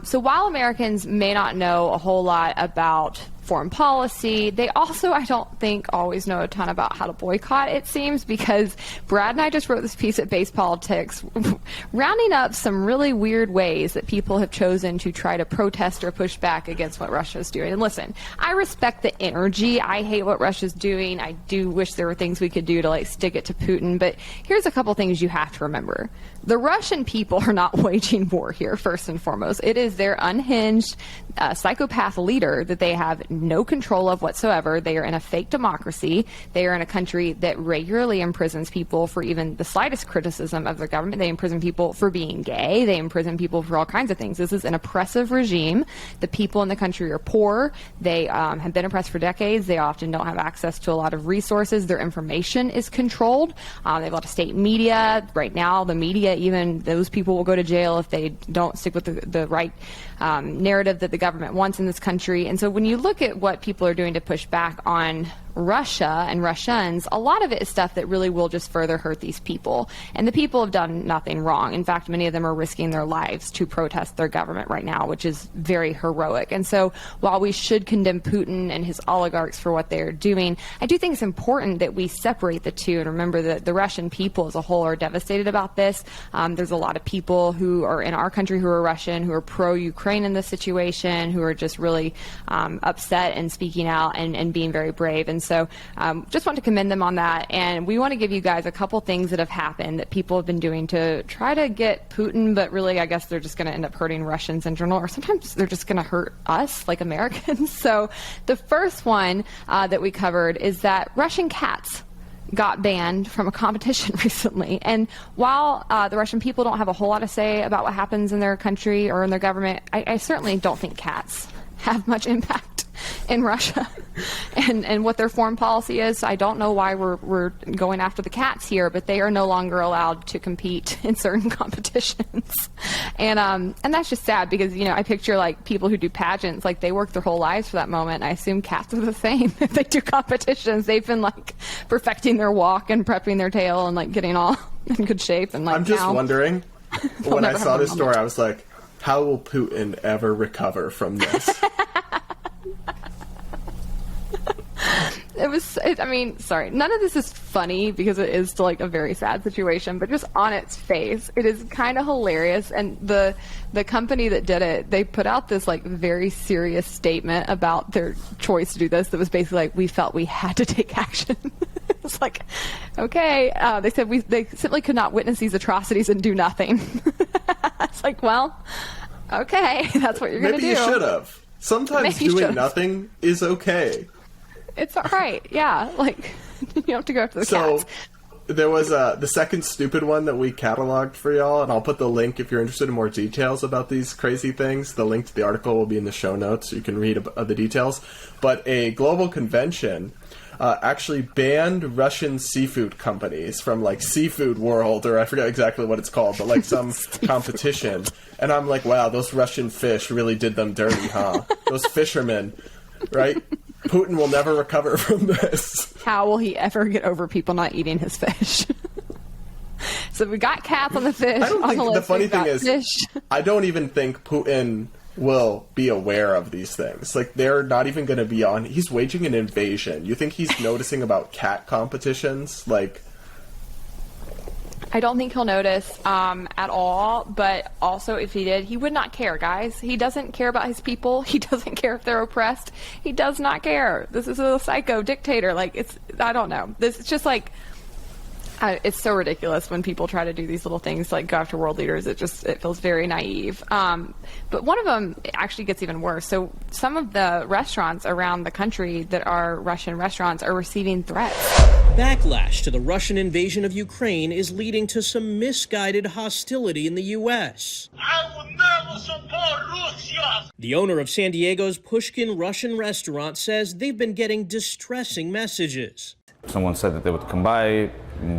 So while Americans may not know a whole lot about foreign policy, they also, I don't think, always know a ton about how to boycott, it seems, because Brad and I just wrote this piece at Base Politics rounding up some really weird ways that people have chosen to try to protest or push back against what Russia's doing. And listen, I respect the energy. I hate what Russia's doing. I do wish there were things we could do to like stick it to Putin. But here's a couple things you have to remember. The Russian people are not waging war here, first and foremost. It is their unhinged psychopath leader that they have no control of whatsoever. They are in a fake democracy. They are in a country that regularly imprisons people for even the slightest criticism of their government. They imprison people for being gay. They imprison people for all kinds of things. This is an oppressive regime. The people in the country are poor. They have been oppressed for decades. They often don't have access to a lot of resources. Their information is controlled. They have a lot of state media. Right now, the media, even those people will go to jail if they don't stick with the right narrative that the government wants in this country. And so when you look at what people are doing to push back on Russia and Russians, a lot of it is stuff that really will just further hurt these people. And the people have done nothing wrong. In fact, many of them are risking their lives to protest their government right now, which is very heroic. And so while we should condemn Putin and his oligarchs for what they're doing, I do think it's important that we separate the two and remember that the Russian people as a whole are devastated about this. There's a lot of people who are in our country who are Russian, who are pro-Ukraine in this situation, who are just really upset and speaking out and being very brave. And so just want to commend them on that. And we want to give you guys a couple things that have happened that people have been doing to try to get Putin, but really I guess they're just going to end up hurting Russians in general, or sometimes they're just going to hurt us like Americans. So the first one that we covered is that Russian cats got banned from a competition recently. And while the Russian people don't have a whole lot to say about what happens in their country or in their government, I certainly don't think cats have much impact in Russia and what their foreign policy is. I don't know why we're going after the cats here, but they are no longer allowed to compete in certain competitions. And that's just sad because, you know, I picture like people who do pageants, like they work their whole lives for that moment. I assume cats are the same. If they do competitions, they've been like perfecting their walk and prepping their tail and like getting all in good shape. And like I'm just wondering, when I saw this story, I was like, how will Putin ever recover from this? I mean, sorry, none of this is funny because it is still like a very sad situation, but just on its face, it is kind of hilarious. And the company that did it, they put out this like very serious statement about their choice to do this that was basically like, we felt we had to take action. It's like, okay. They said they simply could not witness these atrocities and do nothing. It's like, well, okay, that's what you're going to do. Maybe you should have. Sometimes doing nothing is okay. It's all right, yeah. Like, you don't have to go after the cats. So, there was the second stupid one that we cataloged for y'all, and I'll put the link if you're interested in more details about these crazy things. The link to the article will be in the show notes, so you can read the details. But a global convention actually banned Russian seafood companies from, like, Seafood World, or I forget exactly what it's called, but, like, some competition. And I'm like, wow, those Russian fish really did them dirty, huh? Those fishermen, right? Putin will never recover from this. How will he ever get over people not eating his fish? So we got cats on the fish. The funny thing is, I don't even think Putin will be aware of these things. Like, they're not even going to be on. He's waging an invasion. You think he's noticing about cat competitions? Like, I don't think he'll notice at all, but also if he did, he would not care, guys. He doesn't care about his people. He doesn't care if they're oppressed. He does not care. This is a psycho dictator. Like, I don't know. It's just like, it's so ridiculous when people try to do these little things like go after world leaders. It feels very naive. But one of them actually gets even worse. So some of the restaurants around the country that are Russian restaurants are receiving threats. Backlash to the Russian invasion of Ukraine is leading to some misguided hostility in the U.S. I will never support Russia. The owner of San Diego's Pushkin Russian restaurant says they've been getting distressing messages. Someone said that they would come by,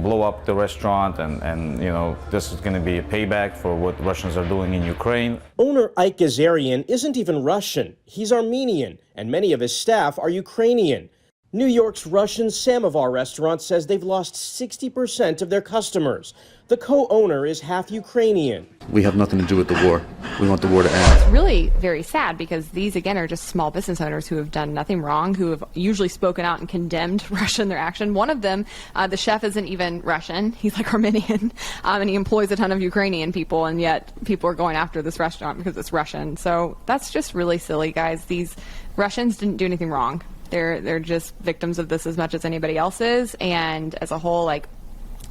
blow up the restaurant, and you know, this is going to be a payback for what Russians are doing in Ukraine. Owner Ike Gazarian isn't even Russian. He's Armenian, and many of his staff are Ukrainian. New York's Russian Samovar restaurant says they've lost 60% of their customers. The co-owner is half Ukrainian. We have nothing to do with the war. We want the war to end. It's really very sad because these, again, are just small business owners who have done nothing wrong, who have usually spoken out and condemned Russia in their action. One of them, the chef, isn't even Russian. He's like Armenian, and he employs a ton of Ukrainian people, and yet people are going after this restaurant because it's Russian. So that's just really silly, guys. These Russians didn't do anything wrong. They're just victims of this as much as anybody else is, and as a whole, like,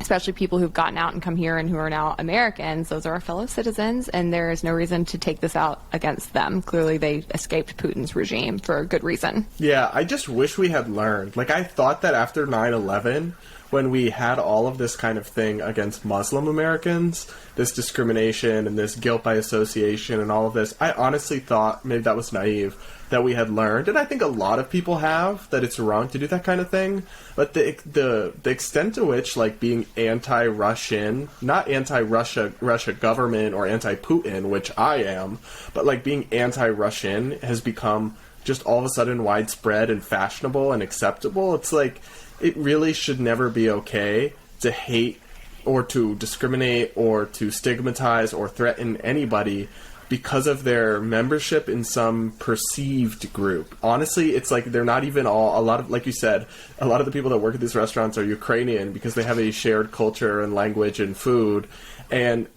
especially people who've gotten out and come here and who are now Americans, those are our fellow citizens, and there is no reason to take this out against them. Clearly, they escaped Putin's regime for a good reason. Yeah, I just wish we had learned. Like, I thought that after 9/11, when we had all of this kind of thing against Muslim Americans, this discrimination and this guilt by association and all of this, I honestly thought, maybe that was naive, that we had learned, and I think a lot of people have, that it's wrong to do that kind of thing. But the extent to which, like, being anti-Russian, not anti-Russia government or anti-Putin, which I am, but like being anti-Russian has become just all of a sudden widespread and fashionable and acceptable. It's like, it really should never be okay to hate or to discriminate or to stigmatize or threaten anybody because of their membership in some perceived group. Honestly, it's like they're not even all, a lot of, like you said, a lot of the people that work at these restaurants are Ukrainian because they have a shared culture and language and food. And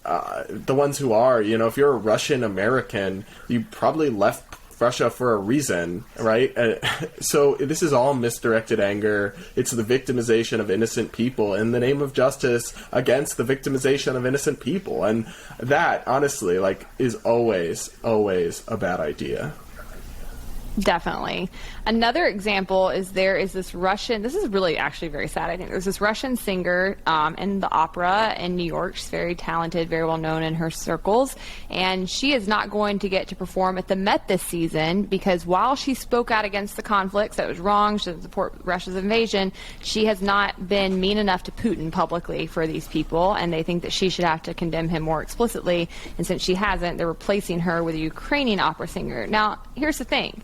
the ones who are, you know, if you're a Russian American, you probably left Russia for a reason, right? So this is all misdirected anger. It's the victimization of innocent people in the name of justice against the victimization of innocent people. And that, honestly, like, is always a bad idea. Definitely. Another example is there is this Russian, this is really actually very sad, I think. There's this Russian singer in the opera in New York. She's very talented, very well known in her circles. And she is not going to get to perform at the Met this season because while she spoke out against the conflicts, that was wrong, she doesn't support Russia's invasion, she has not been mean enough to Putin publicly for these people. And they think that she should have to condemn him more explicitly. And since she hasn't, they're replacing her with a Ukrainian opera singer. Now, here's the thing.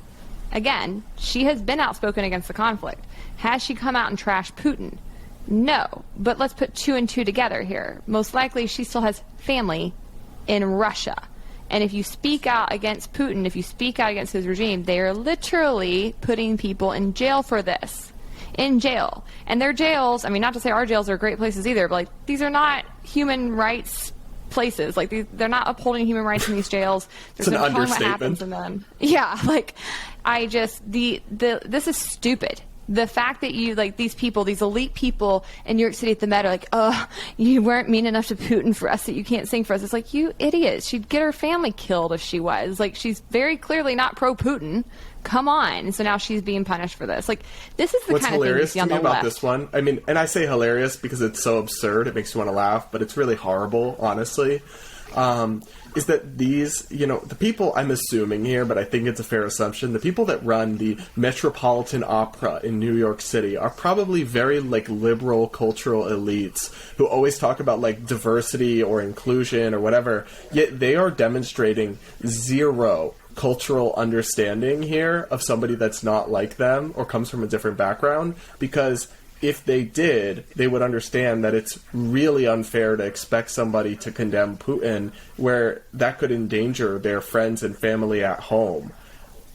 Again, she has been outspoken against the conflict. Has she come out and trashed Putin? No. But let's put two and two together here. Most likely she still has family in Russia. And if you speak out against Putin, if you speak out against his regime, they are literally putting people in jail for this. In jail. And their jails, I mean, not to say our jails are great places either, but like, these are not human rights places. Like, they're not upholding human rights in these jails. There's it's an no telling what understatement. happens in them. Yeah, like, I just, this is stupid. The fact that you, like, these people, these elite people in New York City at the Met are like, oh, you weren't mean enough to Putin for us that you can't sing for us. It's like, you idiots. She'd get her family killed if she was. Like, she's very clearly not pro-Putin. Come on. And so now she's being punished for this. Like, this is the What's kind of thing you hilarious see to on me the about left. this one, I mean, and I say hilarious because it's so absurd, it makes you want to laugh, but it's really horrible, honestly, is that these, you know, the people, I'm assuming here, but I think it's a fair assumption, the people that run the Metropolitan Opera in New York City are probably very, like, liberal cultural elites who always talk about, like, diversity or inclusion or whatever, yet they are demonstrating zero cultural understanding here of somebody that's not like them or comes from a different background, because if they did, they would understand that it's really unfair to expect somebody to condemn Putin where that could endanger their friends and family at home.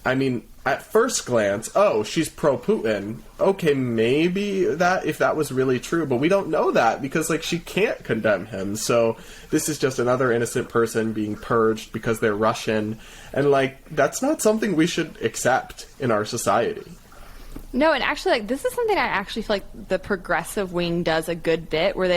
I mean, at first glance, oh, she's pro-Putin. Okay, maybe that, if that was really true, but we don't know that because, like, she can't condemn him. So this is just another innocent person being purged because they're Russian. And, like, that's not something we should accept in our society. No, and actually, like, this is something I actually feel like the progressive wing does a good bit, where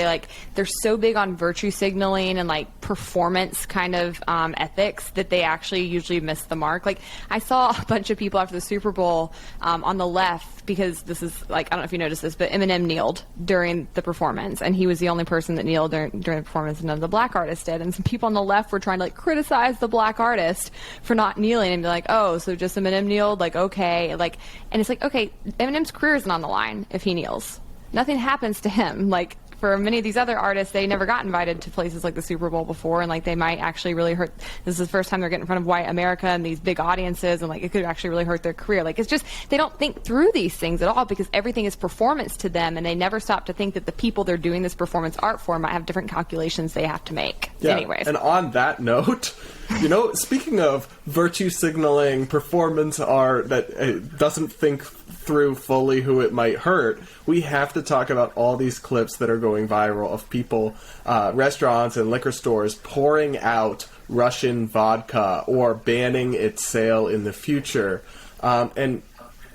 they're so big on virtue signaling and, like, performance kind of ethics that they actually usually miss the mark. Like, I saw a bunch of people after the Super Bowl on the left, because this is, like, I don't know if you noticed this, but Eminem kneeled during the performance, and he was the only person that kneeled during the performance, and none of the black artists did. And some people on the left were trying to, like, criticize the black artist for not kneeling and be like, oh, so just Eminem kneeled? Like, okay. Like, and it's like, okay, Eminem's career isn't on the line if he kneels. Nothing happens to him. Like, for many of these other artists, they never got invited to places like the Super Bowl before, and like they might actually really hurt. This is the first time they're getting in front of white America and these big audiences, and like it could actually really hurt their career. Like it's just they don't think through these things at all because everything is performance to them, and they never stop to think that the people they're doing this performance art for might have different calculations they have to make. Yeah. Anyways, And on that note, you know, speaking of virtue signaling performance art that doesn't think through fully who it might hurt, we have to talk about all these clips that are going viral of people, restaurants and liquor stores pouring out Russian vodka or banning its sale in the future. And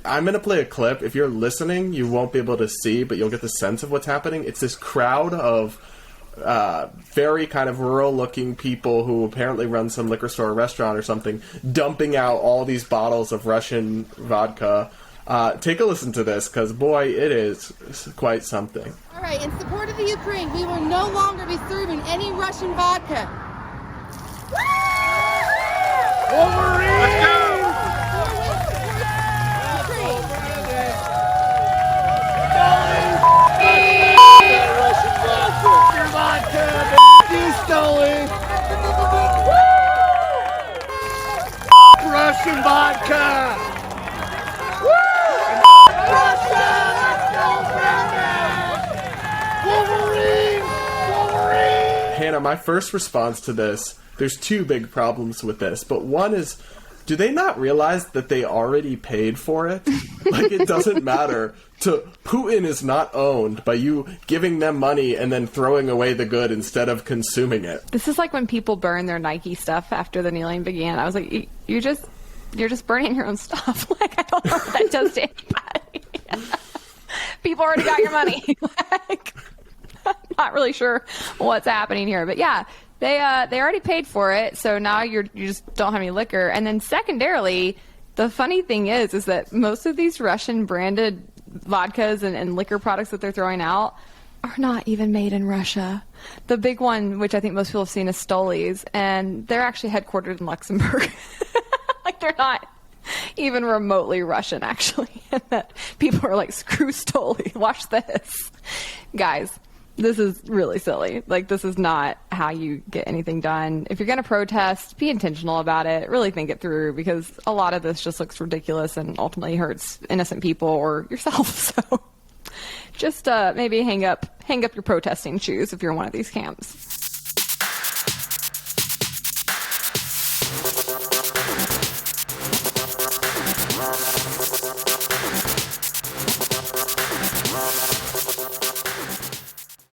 I'm going to play a clip. If you're listening, you won't be able to see, but you'll get the sense of what's happening. It's this crowd of very kind of rural-looking people who apparently run some liquor store or restaurant or something, dumping out all these bottles of Russian vodka. Take a listen to this, because, boy, it is quite something. All right, in support of the Ukraine, we will no longer be serving any Russian vodka. Wolverine! Let's go! Russian vodka! Russia! Wolverine! Wolverine! Hannah, my first response to this, there's two big problems with this, but one is, do they not realize that they already paid for it? Like, it doesn't matter. Putin is not owned by you giving them money and then throwing away the good instead of consuming it. this is like when people burn their Nike stuff after the kneeling began. I was like, you're just burning your own stuff. Like, I don't know what that does to anybody. People already got your money. Like, I'm not really sure what's happening here, but yeah, they already paid for it, so now you just don't have any liquor. And then secondarily, the funny thing is that most of these Russian branded vodkas and liquor products that they're throwing out are not even made in Russia. The big one, which I think most people have seen, is Stoli's, and they're actually headquartered in Luxembourg. Like, they're not even remotely Russian, actually. And that people are like, screw Stoli, watch this. Guys, this is really silly. Like, this is not how you get anything done. If you're going to protest, be intentional about it. Really think it through, because a lot of this just looks ridiculous and ultimately hurts innocent people or yourself. So just maybe hang up your protesting shoes if you're in one of these camps.